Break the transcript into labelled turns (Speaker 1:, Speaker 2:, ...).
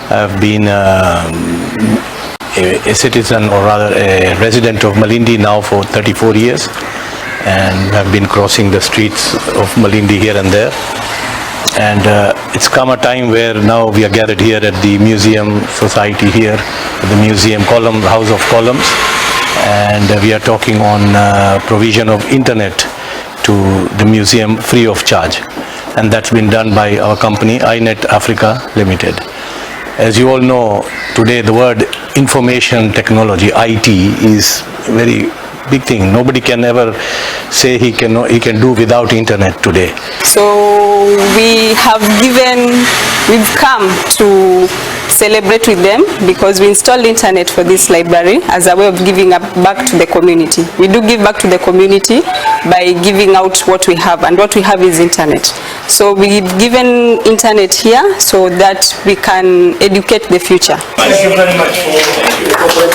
Speaker 1: I've been a citizen, or rather a resident of Malindi now for 34 years, and have been crossing the streets of Malindi here and there. And it's come a time where now we are gathered here at the museum society here, at the museum column, House of Columns, and we are talking on provision of internet to the museum free of charge. And that's been done by our company, iNet Africa Limited. As you all know, today the word information technology, IT, is very big thing. Nobody can ever say he can do without internet today.
Speaker 2: So we've come to celebrate with them because we installed internet for this library as a way of giving back to the community. We do give back to the community by giving out what we have, and what we have is internet. So we've given internet here so that we can educate the future.
Speaker 1: Thank you very much for